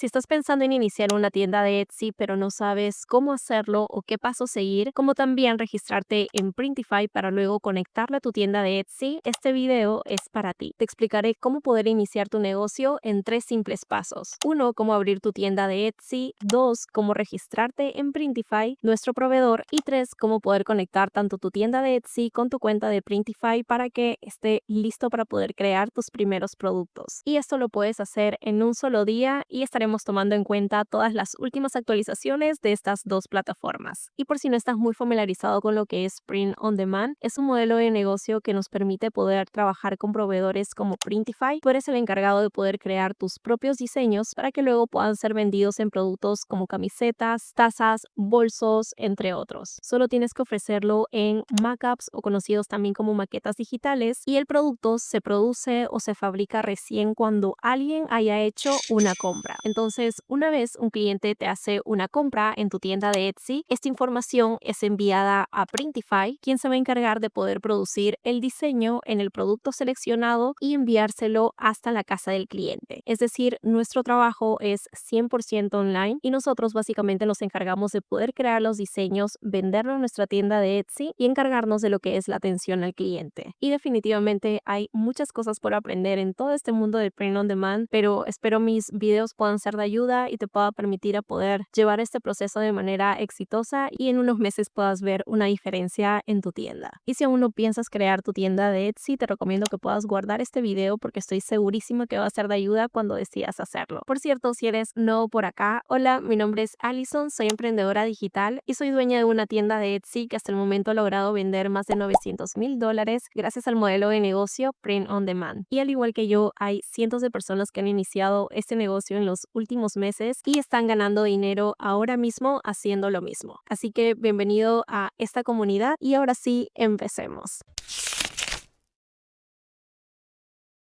Si estás pensando en iniciar una tienda de Etsy, pero no sabes cómo hacerlo o qué paso seguir, como también registrarte en Printify para luego conectarla a tu tienda de Etsy, este video es para ti. Te explicaré cómo poder iniciar tu negocio en 3 simples pasos. 1. Cómo abrir tu tienda de Etsy. 2. Cómo registrarte en Printify, nuestro proveedor. Y 3. Cómo poder conectar tanto tu tienda de Etsy con tu cuenta de Printify para que esté listo para poder crear tus primeros productos. Y esto lo puedes hacer en un solo día y estaremos tomando en cuenta todas las últimas actualizaciones de estas dos plataformas. Y por si no estás muy familiarizado con lo que es Print on Demand, es un modelo de negocio que nos permite poder trabajar con proveedores como Printify. Tú eres el encargado de poder crear tus propios diseños para que luego puedan ser vendidos en productos como camisetas, tazas, bolsos, entre otros. Solo tienes que ofrecerlo en mockups o conocidos también como maquetas digitales, y el producto se produce o se fabrica recién cuando alguien haya hecho una compra. Entonces, una vez un cliente te hace una compra en tu tienda de Etsy, esta información es enviada a Printify, quien se va a encargar de poder producir el diseño en el producto seleccionado y enviárselo hasta la casa del cliente. Es decir, nuestro trabajo es 100% online y nosotros básicamente nos encargamos de poder crear los diseños, venderlo en nuestra tienda de Etsy y encargarnos de lo que es la atención al cliente. Y definitivamente hay muchas cosas por aprender en todo este mundo del print on demand, pero espero mis videos puedan ser de ayuda y te pueda permitir a poder llevar este proceso de manera exitosa y en unos meses puedas ver una diferencia en tu tienda. Y si aún no piensas crear tu tienda de Etsy, te recomiendo que puedas guardar este video porque estoy segurísima que va a ser de ayuda cuando decidas hacerlo. Por cierto, si eres nuevo por acá, hola, mi nombre es Alison, soy emprendedora digital y soy dueña de una tienda de Etsy que hasta el momento ha logrado vender más de $900,000 gracias al modelo de negocio Print on Demand. Y al igual que yo, hay cientos de personas que han iniciado este negocio en los últimos meses y están ganando dinero ahora mismo haciendo lo mismo. Así que bienvenido a esta comunidad y ahora sí, empecemos.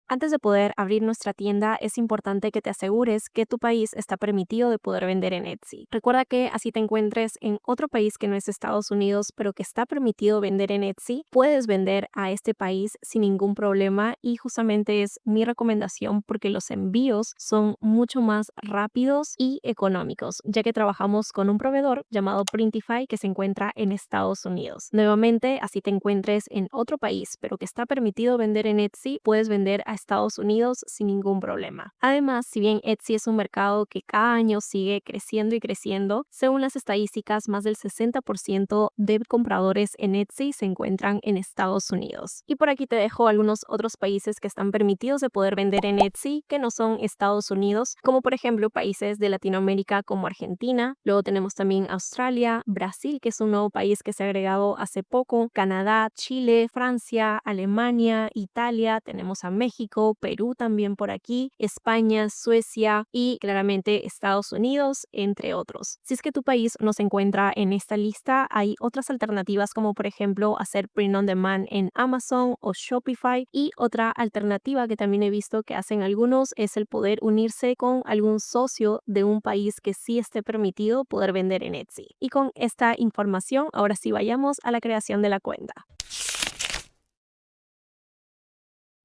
Antes de poder abrir nuestra tienda, es importante que te asegures que tu país está permitido de poder vender en Etsy. Recuerda que así te encuentres en otro país que no es Estados Unidos, pero que está permitido vender en Etsy, puedes vender a este país sin ningún problema y justamente es mi recomendación porque los envíos son mucho más rápidos y económicos, ya que trabajamos con un proveedor llamado Printify que se encuentra en Estados Unidos. Nuevamente, así te encuentres en otro país, pero que está permitido vender en Etsy, puedes vender a Estados Unidos sin ningún problema. Además, si bien Etsy es un mercado que cada año sigue creciendo y creciendo, según las estadísticas, más del 60% de compradores en Etsy se encuentran en Estados Unidos. Y por aquí te dejo algunos otros países que están permitidos de poder vender en Etsy que no son Estados Unidos, como por ejemplo países de Latinoamérica como Argentina. Luego tenemos también Australia, Brasil, que es un nuevo país que se ha agregado hace poco, Canadá, Chile, Francia, Alemania, Italia, tenemos a México, Perú también por aquí, España, Suecia y claramente Estados Unidos, entre otros. Si es que tu país no se encuentra en esta lista, hay otras alternativas como por ejemplo hacer print on demand en Amazon o Shopify, y otra alternativa que también he visto que hacen algunos es el poder unirse con algún socio de un país que sí esté permitido poder vender en Etsy. Y con esta información, ahora sí vayamos a la creación de la cuenta.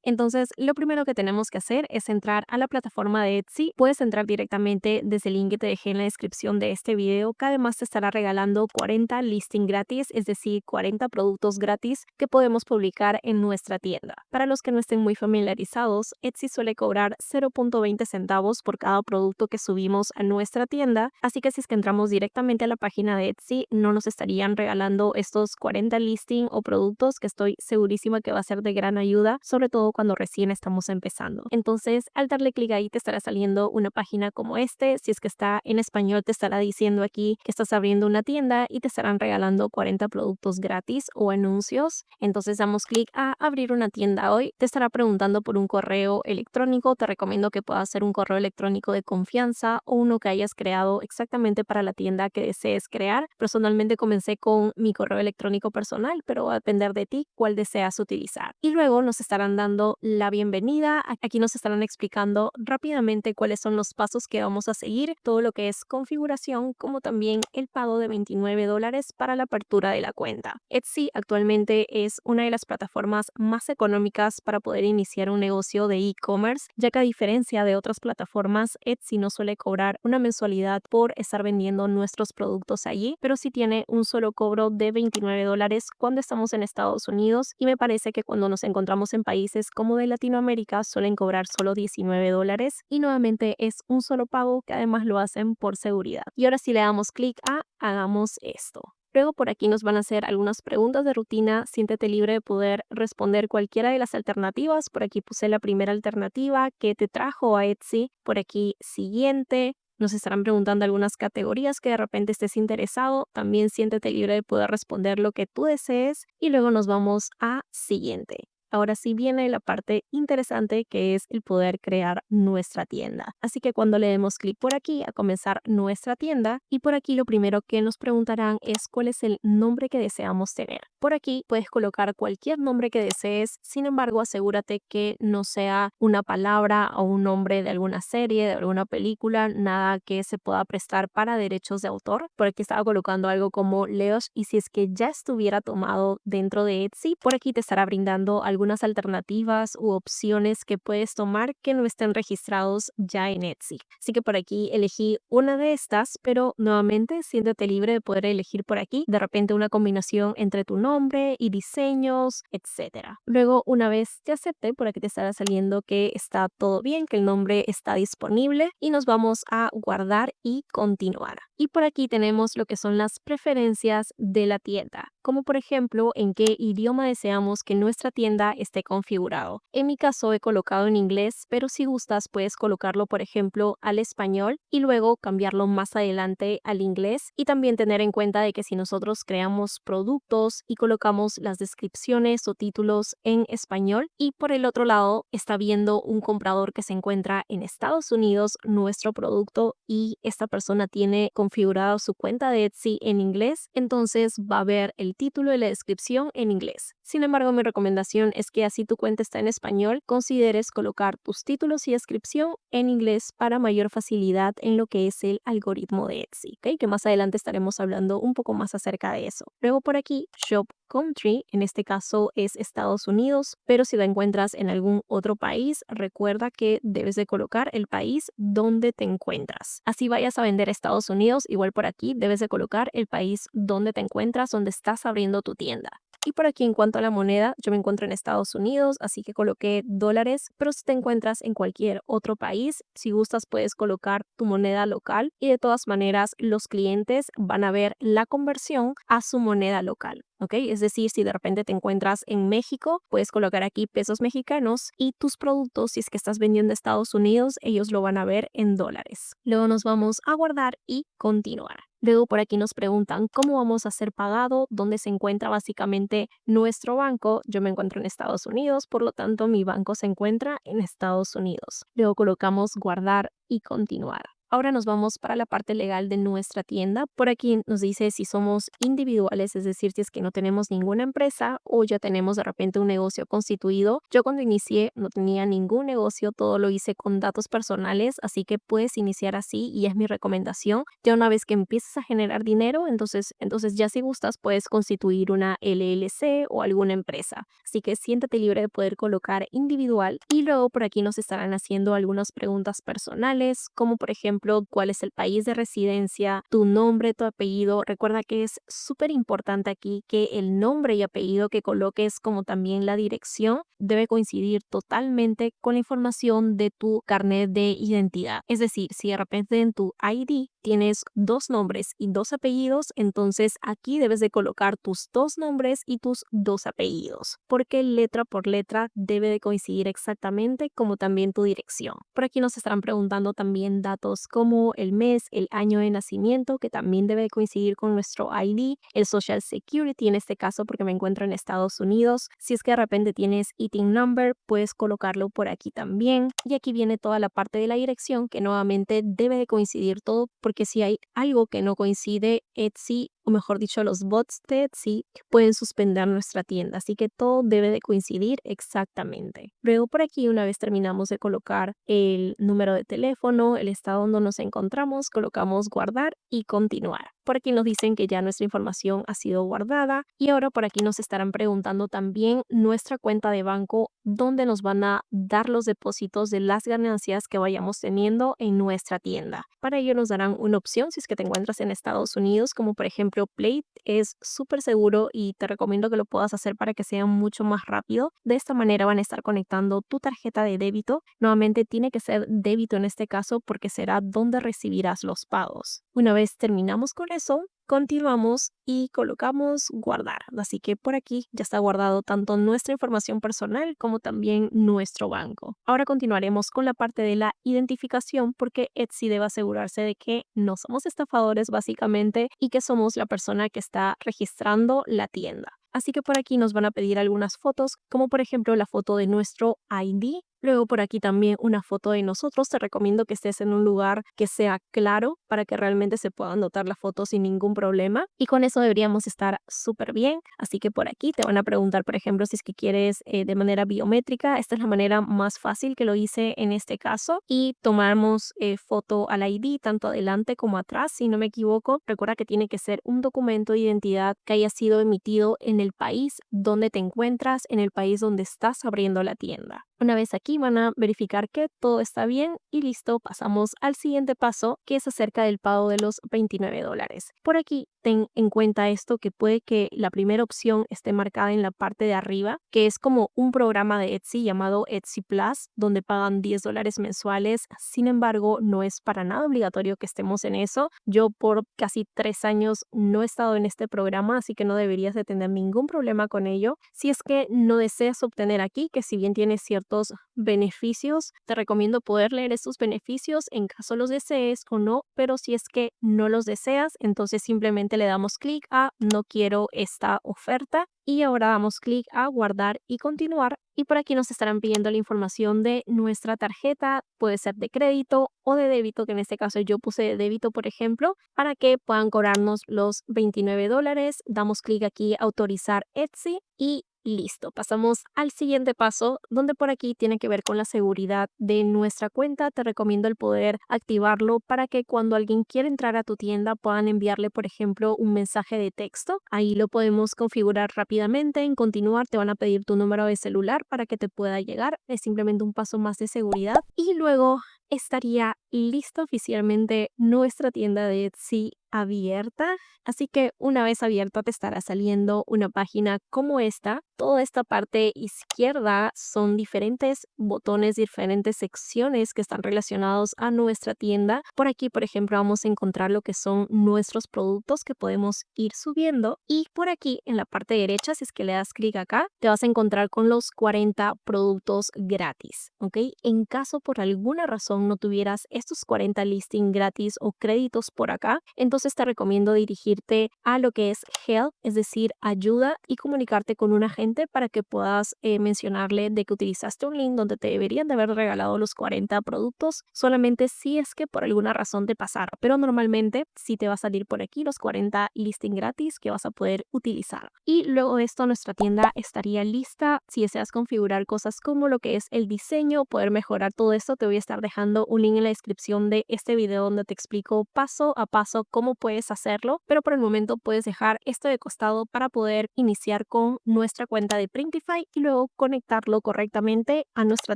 Entonces, lo primero que tenemos que hacer es entrar a la plataforma de Etsy. Puedes entrar directamente desde el link que te dejé en la descripción de este video, que además te estará regalando 40 listing gratis, es decir, 40 productos gratis que podemos publicar en nuestra tienda. Para los que no estén muy familiarizados, Etsy suele cobrar 0.20 centavos por cada producto que subimos a nuestra tienda, así que si es que entramos directamente a la página de Etsy, no nos estarían regalando estos 40 listing o productos que estoy segurísima que va a ser de gran ayuda, sobre todo cuando recién estamos empezando. Entonces, al darle clic ahí te estará saliendo una página como este. Si es que está en español, te estará diciendo aquí que estás abriendo una tienda y te estarán regalando 40 productos gratis o anuncios. Entonces damos clic a abrir una tienda hoy. Te estará preguntando por un correo electrónico. Te recomiendo que puedas hacer un correo electrónico de confianza o uno que hayas creado exactamente para la tienda que desees crear. Personalmente comencé con mi correo electrónico personal, pero va a depender de ti cuál deseas utilizar. Y luego nos estarán dando dando la bienvenida. Aquí nos estarán explicando rápidamente cuáles son los pasos que vamos a seguir, todo lo que es configuración, como también el pago de $29 para la apertura de la cuenta. Etsy actualmente es una de las plataformas más económicas para poder iniciar un negocio de e-commerce, ya que a diferencia de otras plataformas, Etsy no suele cobrar una mensualidad por estar vendiendo nuestros productos allí, pero sí tiene un solo cobro de $29 cuando estamos en Estados Unidos, y me parece que cuando nos encontramos en países como de Latinoamérica suelen cobrar solo $19, y nuevamente es un solo pago que además lo hacen por seguridad. Y ahora sí le damos clic a hagamos esto. Luego por aquí nos van a hacer algunas preguntas de rutina. Siéntete libre de poder responder cualquiera de las alternativas. Por aquí puse la primera alternativa, ¿qué te trajo a Etsy? Por aquí siguiente. Nos estarán preguntando algunas categorías que de repente estés interesado. También siéntete libre de poder responder lo que tú desees. Y luego nos vamos a siguiente. Ahora sí viene la parte interesante, que es el poder crear nuestra tienda. Así que cuando le demos clic por aquí a comenzar nuestra tienda, y por aquí lo primero que nos preguntarán es cuál es el nombre que deseamos tener. Por aquí puedes colocar cualquier nombre que desees, sin embargo asegúrate que no sea una palabra o un nombre de alguna serie, de alguna película, nada que se pueda prestar para derechos de autor. Por aquí estaba colocando algo como Leos, y si es que ya estuviera tomado dentro de Etsy, por aquí te estará brindando algunas alternativas u opciones que puedes tomar que no estén registrados ya en Etsy. Así que por aquí elegí una de estas, pero nuevamente siéntete libre de poder elegir por aquí de repente una combinación entre tu nombre y diseños, etcétera. Luego, una vez te acepte, por aquí te estará saliendo que está todo bien, que el nombre está disponible, y nos vamos a guardar y continuar. Y por aquí tenemos lo que son las preferencias de la tienda, como por ejemplo en qué idioma deseamos que nuestra tienda esté configurado. En mi caso he colocado en inglés, pero si gustas puedes colocarlo por ejemplo al español y luego cambiarlo más adelante al inglés, y también tener en cuenta de que si nosotros creamos productos y colocamos las descripciones o títulos en español, y por el otro lado está viendo un comprador que se encuentra en Estados Unidos nuestro producto y esta persona tiene configurado su cuenta de Etsy en inglés, entonces va a ver el título y la descripción en inglés. Sin embargo, mi recomendación es que así tu cuenta está en español, consideres colocar tus títulos y descripción en inglés para mayor facilidad en lo que es el algoritmo de Etsy, ¿ok? Que más adelante estaremos hablando un poco más acerca de eso. Luego por aquí, Shop Country, en este caso es Estados Unidos, pero si la encuentras en algún otro país, recuerda que debes de colocar el país donde te encuentras. Así vayas a vender a Estados Unidos, igual por aquí debes de colocar el país donde te encuentras, donde estás abriendo tu tienda. Y por aquí en cuanto a la moneda, yo me encuentro en Estados Unidos, así que coloqué dólares, pero si te encuentras en cualquier otro país, si gustas puedes colocar tu moneda local, y de todas maneras los clientes van a ver la conversión a su moneda local. ¿Ok? Es decir, si de repente te encuentras en México, puedes colocar aquí pesos mexicanos, y tus productos, si es que estás vendiendo a Estados Unidos, ellos lo van a ver en dólares. Luego nos vamos a guardar y continuar. Luego por aquí nos preguntan cómo vamos a ser pagado, dónde se encuentra básicamente nuestro banco. Yo me encuentro en Estados Unidos, por lo tanto mi banco se encuentra en Estados Unidos. Luego colocamos guardar y continuar. Ahora nos vamos para la parte legal de nuestra tienda. Por aquí nos dice si somos individuales, es decir, si es que no tenemos ninguna empresa o ya tenemos de repente un negocio constituido. Yo cuando inicié no tenía ningún negocio, todo lo hice con datos personales, así que puedes iniciar así y es mi recomendación. Ya una vez que empieces a generar dinero, entonces ya si gustas puedes constituir una LLC o alguna empresa. Así que siéntate libre de poder colocar individual, y luego por aquí nos estarán haciendo algunas preguntas personales, como por ejemplo cuál es el país de residencia, tu nombre, tu apellido. Recuerda que es súper importante aquí que el nombre y apellido que coloques, como también la dirección, debe coincidir totalmente con la información de tu carnet de identidad. Es decir, si de repente en tu ID tienes dos nombres y dos apellidos, entonces aquí debes de colocar tus dos nombres y tus dos apellidos, porque letra por letra debe de coincidir exactamente, como también tu dirección. Por aquí nos estarán preguntando también datos como el mes, el año de nacimiento, que también debe de coincidir con nuestro ID, el Social Security en este caso porque me encuentro en Estados Unidos. Si es que de repente tienes ITIN number, puedes colocarlo por aquí también. Y aquí viene toda la parte de la dirección, que nuevamente debe de coincidir todo, porque si hay algo que no coincide, Etsy o mejor dicho, los bots de Etsy pueden suspender nuestra tienda. Así que todo debe de coincidir exactamente. Luego por aquí, una vez terminamos de colocar el número de teléfono, el estado donde nos encontramos, colocamos guardar y continuar. Por aquí nos dicen que ya nuestra información ha sido guardada y ahora por aquí nos estarán preguntando también nuestra cuenta de banco, donde nos van a dar los depósitos de las ganancias que vayamos teniendo en nuestra tienda. Para ello nos darán una opción si es que te encuentras en Estados Unidos, como por ejemplo Plate. Es súper seguro y te recomiendo que lo puedas hacer para que sea mucho más rápido. De esta manera van a estar conectando tu tarjeta de débito. Nuevamente tiene que ser débito en este caso porque será donde recibirás los pagos. Una vez terminamos con eso, continuamos y colocamos guardar. Así que por aquí ya está guardado tanto nuestra información personal como también nuestro banco. Ahora continuaremos con la parte de la identificación, porque Etsy debe asegurarse de que no somos estafadores básicamente y que somos la persona que está registrando la tienda. Así que por aquí nos van a pedir algunas fotos, como por ejemplo la foto de nuestro ID. Luego por aquí también una foto de nosotros. Te recomiendo que estés en un lugar que sea claro para que realmente se puedan notar las fotos sin ningún problema. Y con eso deberíamos estar súper bien. Así que por aquí te van a preguntar, por ejemplo, si es que quieres de manera biométrica. Esta es la manera más fácil que lo hice en este caso. Y tomamos foto al ID, tanto adelante como atrás, si no me equivoco. Recuerda que tiene que ser un documento de identidad que haya sido emitido en el país donde te encuentras, en el país donde estás abriendo la tienda. Una vez aquí van a verificar que todo está bien y listo, pasamos al siguiente paso, que es acerca del pago de los $29. Por aquí ten en cuenta esto, que puede que la primera opción esté marcada en la parte de arriba, que es como un programa de Etsy llamado Etsy Plus, donde pagan $10 mensuales. Sin embargo, no es para nada obligatorio que estemos en eso. Yo por casi 3 años no he estado en este programa, así que no deberías de tener ningún problema con ello. Si es que no deseas obtener aquí, que si bien tiene ciertos beneficios, te recomiendo poder leer esos beneficios en caso los desees o no, pero si es que no los deseas, entonces simplemente le damos clic a no quiero esta oferta y ahora damos clic a guardar y continuar. Y por aquí nos estarán pidiendo la información de nuestra tarjeta, puede ser de crédito o de débito, que en este caso yo puse de débito, por ejemplo, para que puedan cobrarnos los $29. Damos clic aquí a autorizar Etsy y listo. Pasamos al siguiente paso, donde por aquí tiene que ver con la seguridad de nuestra cuenta. Te recomiendo el poder activarlo para que cuando alguien quiera entrar a tu tienda puedan enviarle, por ejemplo, un mensaje de texto. Ahí lo podemos configurar rápidamente. En continuar te van a pedir tu número de celular para que te pueda llegar. Es simplemente un paso más de seguridad y luego estaría lista oficialmente nuestra tienda de Etsy abierta. Así que una vez abierta te estará saliendo una página como esta. Toda esta parte izquierda son diferentes botones, diferentes secciones que están relacionados a nuestra tienda. Por aquí, por ejemplo, vamos a encontrar lo que son nuestros productos que podemos ir subiendo. Y por aquí en la parte derecha, si es que le das clic acá, te vas a encontrar con los 40 productos gratis, ¿ok? En caso por alguna razón no tuvieras estos 40 listing gratis o créditos por acá, entonces te recomiendo dirigirte a lo que es help, es decir, ayuda, y comunicarte con un agente para que puedas mencionarle de que utilizaste un link donde te deberían de haber regalado los 40 productos, solamente si es que por alguna razón te pasara, pero normalmente sí te va a salir por aquí los 40 listing gratis que vas a poder utilizar. Y luego de esto nuestra tienda estaría lista. Si deseas configurar cosas como lo que es el diseño, poder mejorar todo esto, te voy a estar dejando un link en la descripción de este video donde te explico paso a paso cómo puedes hacerlo, pero por el momento puedes dejar esto de costado para poder iniciar con nuestra cuenta de Printify y luego conectarlo correctamente a nuestra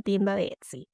tienda de Etsy.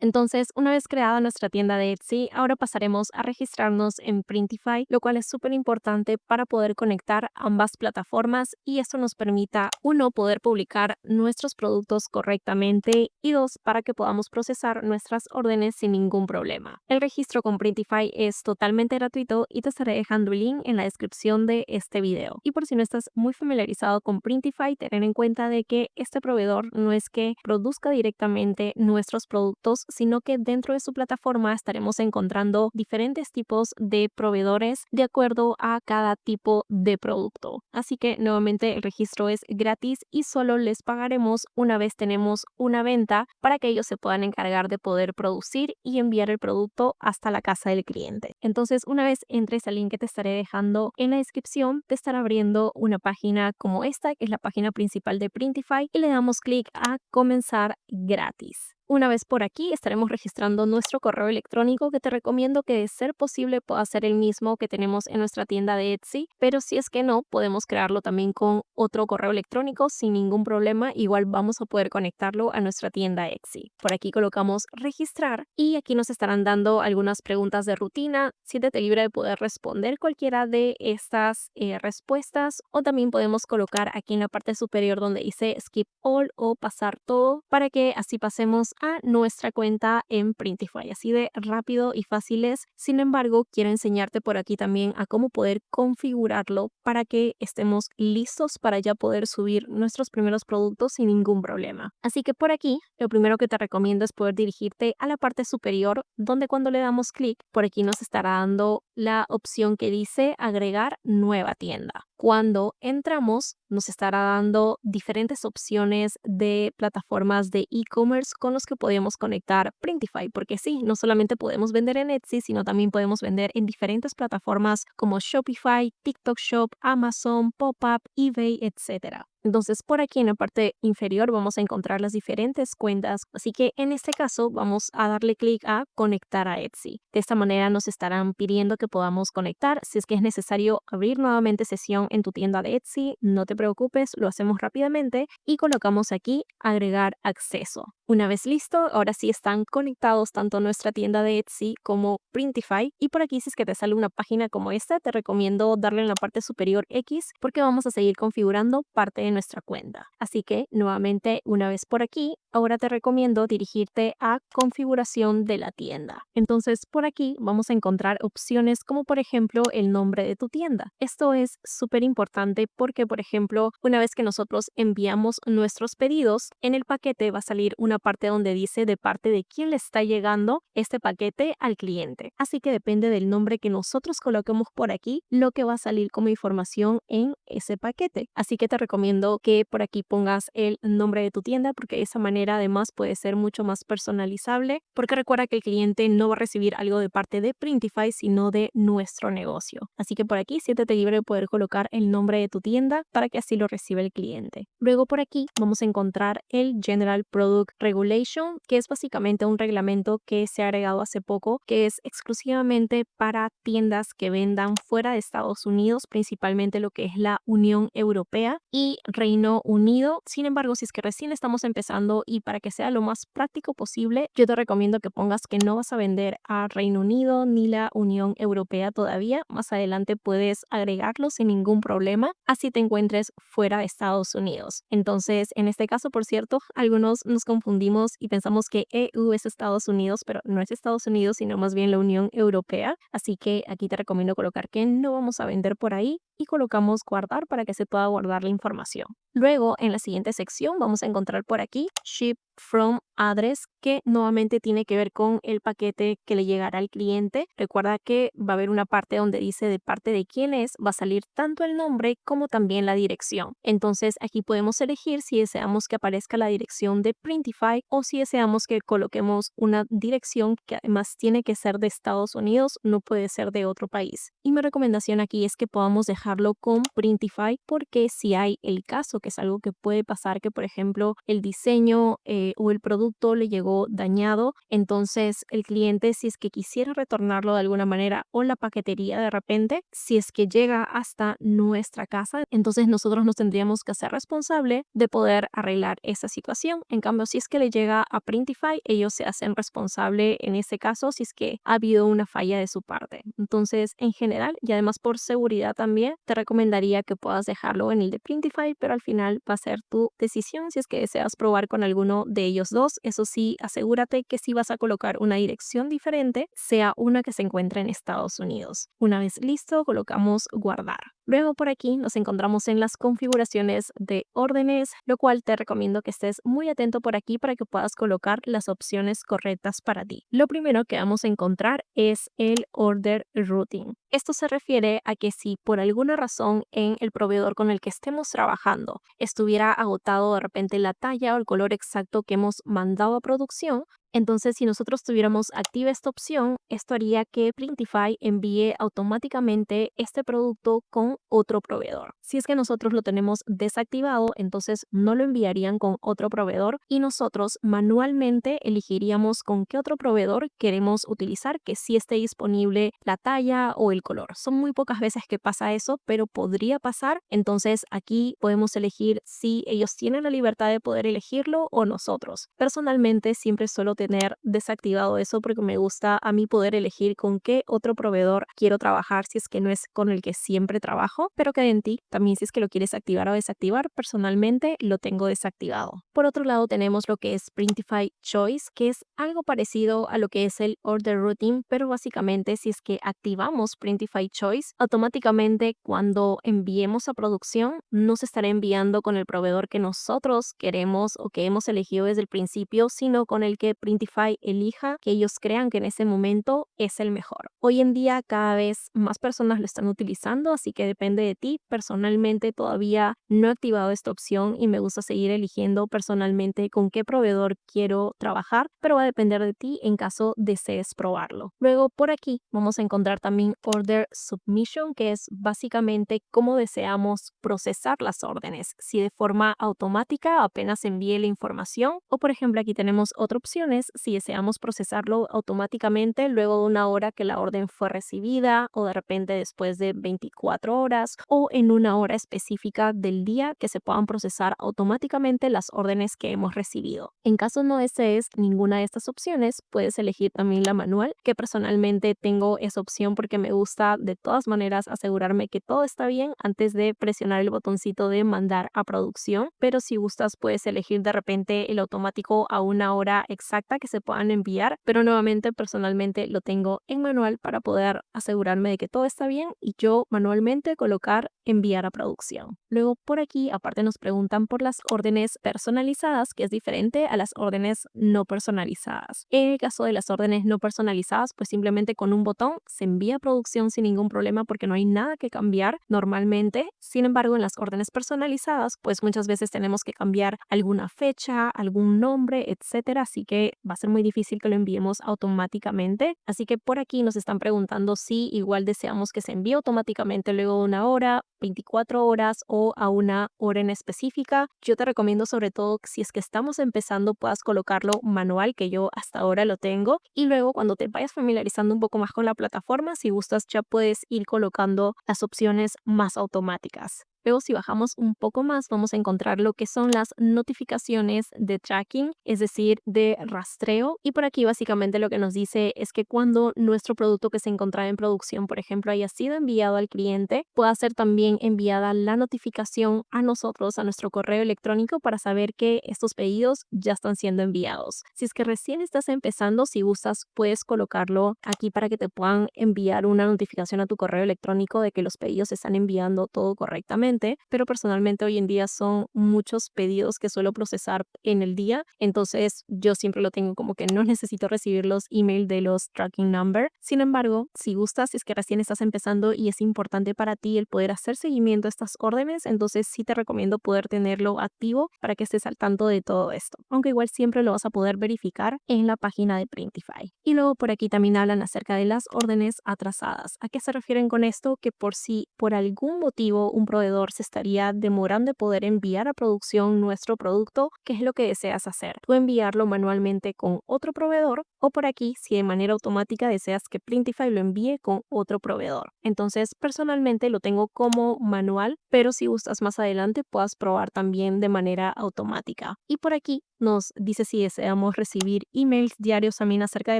Entonces, una vez creada nuestra tienda de Etsy, ahora pasaremos a registrarnos en Printify, lo cual es súper importante para poder conectar ambas plataformas y esto nos permita, uno, poder publicar nuestros productos correctamente y dos, para que podamos procesar nuestras órdenes sin ningún problema. El registro con Printify es totalmente gratuito y te estaré dejando el link en la descripción de este video. Y por si no estás muy familiarizado con Printify, tener en cuenta de que este proveedor no es que produzca directamente nuestros productos, sino que dentro de su plataforma estaremos encontrando diferentes tipos de proveedores de acuerdo a cada tipo de producto. Así que nuevamente el registro es gratis y solo les pagaremos una vez tenemos una venta para que ellos se puedan encargar de poder producir y enviar el producto hasta la casa del cliente. Entonces, una vez entres al link que te estaré dejando en la descripción, te estará abriendo una página como esta, que es la página principal de Printify, y le damos clic a comenzar gratis. Una vez por aquí estaremos registrando nuestro correo electrónico, que te recomiendo que de ser posible pueda ser el mismo que tenemos en nuestra tienda de Etsy, pero si es que no, podemos crearlo también con otro correo electrónico sin ningún problema. Igual vamos a poder conectarlo a nuestra tienda Etsy. Por aquí colocamos registrar y aquí nos estarán dando algunas preguntas de rutina. Siéntete libre de poder responder cualquiera de estas respuestas, o también podemos colocar aquí en la parte superior donde dice skip all o pasar todo, para que así pasemos a nuestra cuenta en Printify, así de rápido y fácil es. Sin embargo, quiero enseñarte por aquí también a cómo poder configurarlo para que estemos listos para ya poder subir nuestros primeros productos sin ningún problema. Así que por aquí, lo primero que te recomiendo es poder dirigirte a la parte superior, donde cuando le damos clic, por aquí nos estará dando la opción que dice agregar nueva tienda. Cuando entramos, nos estará dando diferentes opciones de plataformas de e-commerce con los que podemos conectar Printify, porque sí, no solamente podemos vender en Etsy, sino también podemos vender en diferentes plataformas como Shopify, TikTok Shop, Amazon, Popup, eBay, etcétera. Entonces, por aquí en la parte inferior vamos a encontrar las diferentes cuentas, así que en este caso vamos a darle clic a conectar a Etsy. De esta manera nos estarán pidiendo que podamos conectar. Si es que es necesario abrir nuevamente sesión en tu tienda de Etsy, no te preocupes, lo hacemos rápidamente y colocamos aquí agregar acceso. Una vez listo, ahora sí están conectados tanto nuestra tienda de Etsy como Printify, y por aquí si es que te sale una página como esta, te recomiendo darle en la parte superior X, porque vamos a seguir configurando parte de nuestra cuenta. Así que nuevamente, una vez por aquí, ahora te recomiendo dirigirte a configuración de la tienda. Entonces por aquí vamos a encontrar opciones como por ejemplo el nombre de tu tienda. Esto es súper importante porque, por ejemplo, una vez que nosotros enviamos nuestros pedidos, en el paquete va a salir una parte donde dice de parte de quién le está llegando este paquete al cliente. Así que depende del nombre que nosotros coloquemos por aquí, lo que va a salir como información en ese paquete. Así que te recomiendo que por aquí pongas el nombre de tu tienda, porque de esa manera además puede ser mucho más personalizable, porque recuerda que el cliente no va a recibir algo de parte de Printify, sino de nuestro negocio. Así que por aquí siéntete libre de poder colocar el nombre de tu tienda para que así lo reciba el cliente. Luego por aquí vamos a encontrar el General Product Regulation, que es básicamente un reglamento que se ha agregado hace poco, que es exclusivamente para tiendas que vendan fuera de Estados Unidos, principalmente lo que es la Unión Europea y Reino Unido. Sin embargo, si es que recién estamos empezando y para que sea lo más práctico posible, yo te recomiendo que pongas que no vas a vender a Reino Unido ni la Unión Europea todavía. Más adelante puedes agregarlo sin ningún problema, así te encuentres fuera de Estados Unidos. Entonces, en este caso, por cierto, algunos nos confundimos y pensamos que EU es Estados Unidos, pero no es Estados Unidos, sino más bien la Unión Europea. Así que aquí te recomiendo colocar que no vamos a vender por ahí y colocamos guardar para que se pueda guardar la información. Luego, en la siguiente sección vamos a encontrar por aquí Ship from Address, que nuevamente tiene que ver con el paquete que le llegará al cliente. Recuerda que va a haber una parte donde dice de parte de quién es, va a salir tanto el nombre como también la dirección. Entonces aquí podemos elegir si deseamos que aparezca la dirección de Printify o si deseamos que coloquemos una dirección que además tiene que ser de Estados Unidos, no puede ser de otro país. Y mi recomendación aquí es que podamos dejarlo con Printify, porque si hay el caso, que es algo que puede pasar, que por ejemplo el diseño o el producto le llegó dañado, entonces el cliente, si es que quisiera retornarlo de alguna manera, o la paquetería de repente, si es que llega hasta nuestra casa, entonces nosotros nos tendríamos que hacer responsable de poder arreglar esa situación. En cambio, si es que le llega a Printify, ellos se hacen responsable en ese caso si es que ha habido una falla de su parte. Entonces, en general, y además por seguridad también, te recomendaría que puedas dejarlo en el de Printify, pero al final va a ser tu decisión si es que deseas probar con alguno de ellos dos. Eso sí, asegúrate que si vas a colocar una dirección diferente, sea una que se encuentre en Estados Unidos. Una vez listo, colocamos guardar. Luego por aquí nos encontramos en las configuraciones de órdenes, lo cual te recomiendo que estés muy atento por aquí para que puedas colocar las opciones correctas para ti. Lo primero que vamos a encontrar es el Order Routing. Esto se refiere a que si por alguna razón en el proveedor con el que estemos trabajando estuviera agotado de repente la talla o el color exacto que hemos mandado a producción, entonces, si nosotros tuviéramos activa esta opción, esto haría que Printify envíe automáticamente este producto con otro proveedor. Si es que nosotros lo tenemos desactivado, entonces no lo enviarían con otro proveedor y nosotros manualmente elegiríamos con qué otro proveedor queremos utilizar que sí esté disponible la talla o el color. Son muy pocas veces que pasa eso, pero podría pasar. Entonces, aquí podemos elegir si ellos tienen la libertad de poder elegirlo o nosotros. Personalmente, siempre suelo tener desactivado eso porque me gusta a mí poder elegir con qué otro proveedor quiero trabajar si es que no es con el que siempre trabajo, pero queda en ti también si es que lo quieres activar o desactivar. Personalmente lo tengo desactivado. Por otro lado tenemos lo que es Printify Choice, que es algo parecido a lo que es el Order Routing, pero básicamente si es que activamos Printify Choice, automáticamente cuando enviemos a producción no se estará enviando con el proveedor que nosotros queremos o que hemos elegido desde el principio, sino con el que Printify elija, que ellos crean que en ese momento es el mejor. Hoy en día cada vez más personas lo están utilizando, así que depende de ti. Personalmente todavía no he activado esta opción y me gusta seguir eligiendo personalmente con qué proveedor quiero trabajar, pero va a depender de ti en caso desees probarlo. Luego por aquí vamos a encontrar también Order Submission, que es básicamente cómo deseamos procesar las órdenes, si de forma automática apenas envíe la información o por ejemplo aquí tenemos otras opciones si deseamos procesarlo automáticamente luego de una hora que la orden fue recibida o de repente después de 24 horas o en una hora específica del día que se puedan procesar automáticamente las órdenes que hemos recibido. En caso no desees ninguna de estas opciones, puedes elegir también la manual, que personalmente tengo esa opción porque me gusta de todas maneras asegurarme que todo está bien antes de presionar el botoncito de mandar a producción, pero si gustas puedes elegir de repente el automático a una hora exacta que se puedan enviar, pero nuevamente personalmente lo tengo en manual para poder asegurarme de que todo está bien y yo manualmente colocar enviar a producción. Luego por aquí aparte nos preguntan por las órdenes personalizadas, que es diferente a las órdenes no personalizadas. En el caso de las órdenes no personalizadas, pues simplemente con un botón se envía a producción sin ningún problema porque no hay nada que cambiar normalmente. Sin embargo, en las órdenes personalizadas, pues muchas veces tenemos que cambiar alguna fecha, algún nombre, etcétera, así que va a ser muy difícil que lo enviemos automáticamente. Así que por aquí nos están preguntando si igual deseamos que se envíe automáticamente luego de una hora, 24 horas o a una hora en específica. Yo te recomiendo sobre todo que si es que estamos empezando puedas colocarlo manual, que yo hasta ahora lo tengo, y luego cuando te vayas familiarizando un poco más con la plataforma, si gustas ya puedes ir colocando las opciones más automáticas. Luego, si bajamos un poco más, vamos a encontrar lo que son las notificaciones de tracking, es decir, de rastreo. Y por aquí básicamente lo que nos dice es que cuando nuestro producto que se encontraba en producción, por ejemplo, haya sido enviado al cliente, pueda ser también enviada la notificación a nosotros, a nuestro correo electrónico, para saber que estos pedidos ya están siendo enviados. Si es que recién estás empezando, si gustas, puedes colocarlo aquí para que te puedan enviar una notificación a tu correo electrónico de que los pedidos se están enviando todo correctamente, pero personalmente hoy en día son muchos pedidos que suelo procesar en el día, entonces yo siempre lo tengo como que no necesito recibir los emails de los tracking number. Sin embargo, si gustas, si es que recién estás empezando y es importante para ti el poder hacer seguimiento a estas órdenes, entonces sí te recomiendo poder tenerlo activo para que estés al tanto de todo esto, aunque igual siempre lo vas a poder verificar en la página de Printify. Y luego por aquí también hablan acerca de las órdenes atrasadas. ¿A qué se refieren con esto? Que por si por algún motivo un proveedor se estaría demorando de poder enviar a producción nuestro producto, ¿qué es lo que deseas hacer? Tú enviarlo manualmente con otro proveedor o por aquí si de manera automática deseas que Printify lo envíe con otro proveedor. Entonces personalmente lo tengo como manual, pero si gustas más adelante puedas probar también de manera automática. Y por aquí nos dice si deseamos recibir emails diarios también acerca de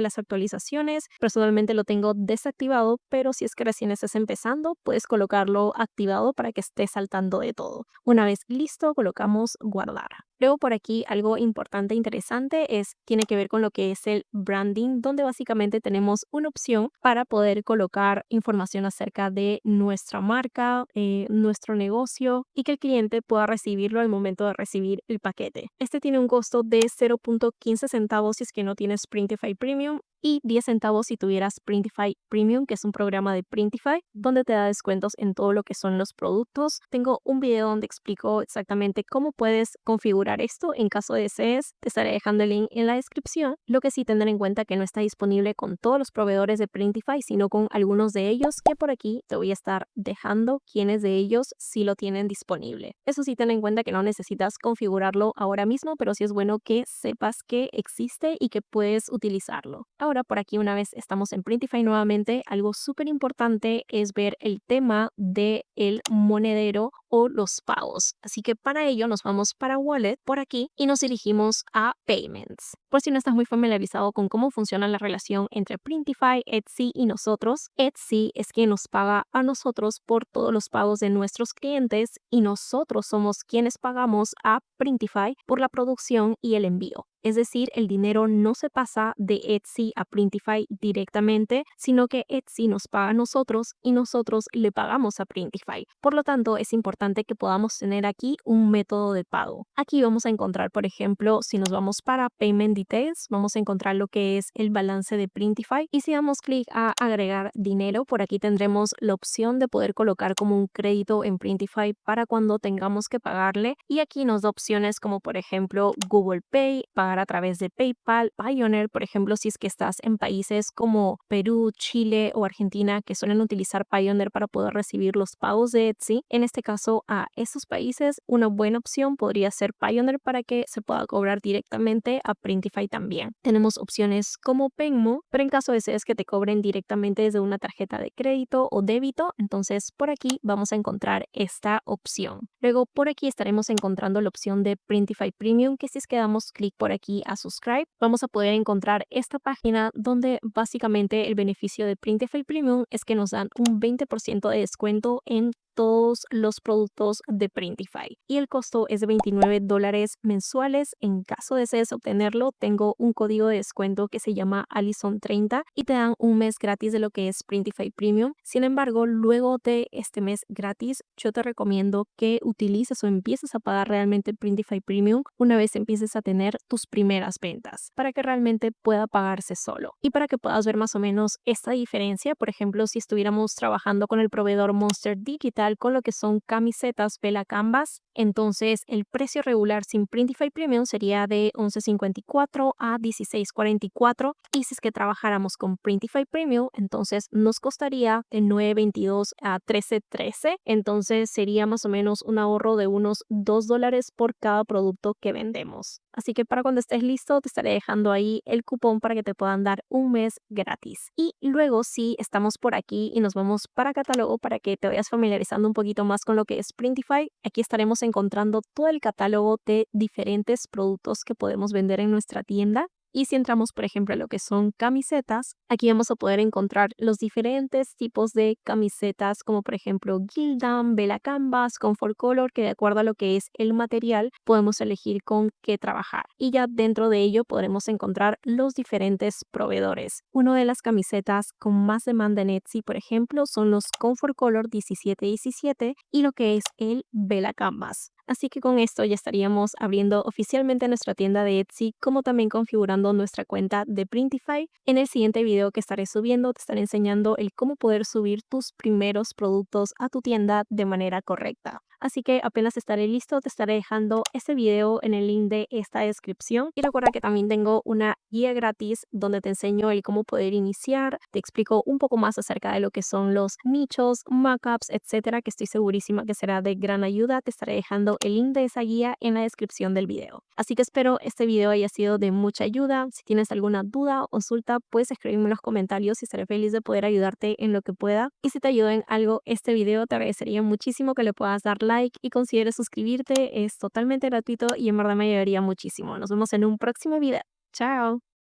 las actualizaciones. Personalmente lo tengo desactivado, pero si es que recién estás empezando, puedes colocarlo activado para que estés al tanto de todo. Una vez listo, colocamos guardar. Luego por aquí algo importante e interesante tiene que ver con lo que es el branding, donde básicamente tenemos una opción para poder colocar información acerca de nuestra marca, nuestro negocio y que el cliente pueda recibirlo al momento de recibir el paquete. Este tiene un costo de 0.15 centavos si es que no tienes Printify Premium y 10 centavos si tuvieras Printify Premium, que es un programa de Printify, donde te da descuentos en todo lo que son los productos. Tengo un video donde explico exactamente cómo puedes configurar esto en caso desees. Te estaré dejando el link en la descripción. Lo que sí tener en cuenta que no está disponible con todos los proveedores de Printify, sino con algunos de ellos que por aquí te voy a estar dejando quienes de ellos sí lo tienen disponible. Eso sí, ten en cuenta que no necesitas configurarlo ahora mismo, pero sí es bueno que sepas que existe y que puedes utilizarlo. Ahora por aquí, una vez estamos en Printify nuevamente, algo súper importante es ver el tema de el monedero o los pagos. Así que para ello nos vamos para Wallet por aquí y nos dirigimos a Payments. Por si no estás muy familiarizado con cómo funciona la relación entre Printify, Etsy y nosotros, Etsy es quien nos paga a nosotros por todos los pagos de nuestros clientes y nosotros somos quienes pagamos a Printify por la producción y el envío. Es decir, el dinero no se pasa de Etsy a Printify directamente, sino que Etsy nos paga a nosotros y nosotros le pagamos a Printify. Por lo tanto, es importante que podamos tener aquí un método de pago. Aquí vamos a encontrar, por ejemplo, si nos vamos para Payment Details, vamos a encontrar lo que es el balance de Printify y si damos clic a agregar dinero, por aquí tendremos la opción de poder colocar como un crédito en Printify para cuando tengamos que pagarle y aquí nos da opciones como por ejemplo Google Pay, pagar a través de PayPal, Payoneer, por ejemplo, si es que estás en países como Perú, Chile o Argentina que suelen utilizar Payoneer para poder recibir los pagos de Etsy. En este caso, a esos países, una buena opción podría ser Payoneer para que se pueda cobrar directamente a Printify también. Tenemos opciones como Venmo, pero en caso desees que te cobren directamente desde una tarjeta de crédito o débito, entonces por aquí vamos a encontrar esta opción. Luego por aquí estaremos encontrando la opción de Printify Premium, que si es que damos clic por aquí a subscribe, vamos a poder encontrar esta página donde básicamente el beneficio de Printify Premium es que nos dan un 20% de descuento en todos los productos de Printify y el costo es de $29 mensuales. En caso desees obtenerlo, tengo un código de descuento que se llama Allison30 y te dan un mes gratis de lo que es Printify Premium. Sin embargo, luego de este mes gratis, yo te recomiendo que utilices o empieces a pagar realmente Printify Premium una vez empieces a tener tus primeras ventas para que realmente pueda pagarse solo y para que puedas ver más o menos esta diferencia. Por ejemplo, si estuviéramos trabajando con el proveedor Monster Digital con lo que son camisetas Vela Canvas, entonces el precio regular sin Printify Premium sería de $11.54 a $16.44 y si es que trabajáramos con Printify Premium, entonces nos costaría de $9.22 a $13.13, entonces sería más o menos un ahorro de unos $2 por cada producto que vendemos. Así que para cuando estés listo te estaré dejando ahí el cupón para que te puedan dar un mes gratis. Y luego si estamos por aquí y nos vamos para catálogo para que te vayas familiarizando un poquito más con lo que es Printify, aquí estaremos encontrando todo el catálogo de diferentes productos que podemos vender en nuestra tienda. Y si entramos, por ejemplo, a lo que son camisetas, aquí vamos a poder encontrar los diferentes tipos de camisetas, como por ejemplo Gildan, Bella Canvas, Comfort Color, que de acuerdo a lo que es el material, podemos elegir con qué trabajar. Y ya dentro de ello podremos encontrar los diferentes proveedores. Una de las camisetas con más demanda en Etsy, por ejemplo, son los Comfort Color 1717 y lo que es el Bella Canvas. Así que con esto ya estaríamos abriendo oficialmente nuestra tienda de Etsy, como también configurando nuestra cuenta de Printify. En el siguiente video que estaré subiendo te estaré enseñando el cómo poder subir tus primeros productos a tu tienda de manera correcta. Así que apenas estaré listo, te estaré dejando este video en el link de esta descripción. Y recuerda que también tengo una guía gratis donde te enseño el cómo poder iniciar, te explico un poco más acerca de lo que son los nichos, mockups, etcétera, que estoy segurísima que será de gran ayuda. Te estaré dejando el link de esa guía en la descripción del video. Así que espero este video haya sido de mucha ayuda. Si tienes alguna duda o consulta, puedes escribirme en los comentarios y estaré feliz de poder ayudarte en lo que pueda. Y si te ayudó en algo este video, te agradecería muchísimo que le puedas dar like y consideres suscribirte. Es totalmente gratuito y en verdad me ayudaría muchísimo. Nos vemos en un próximo video. Chao.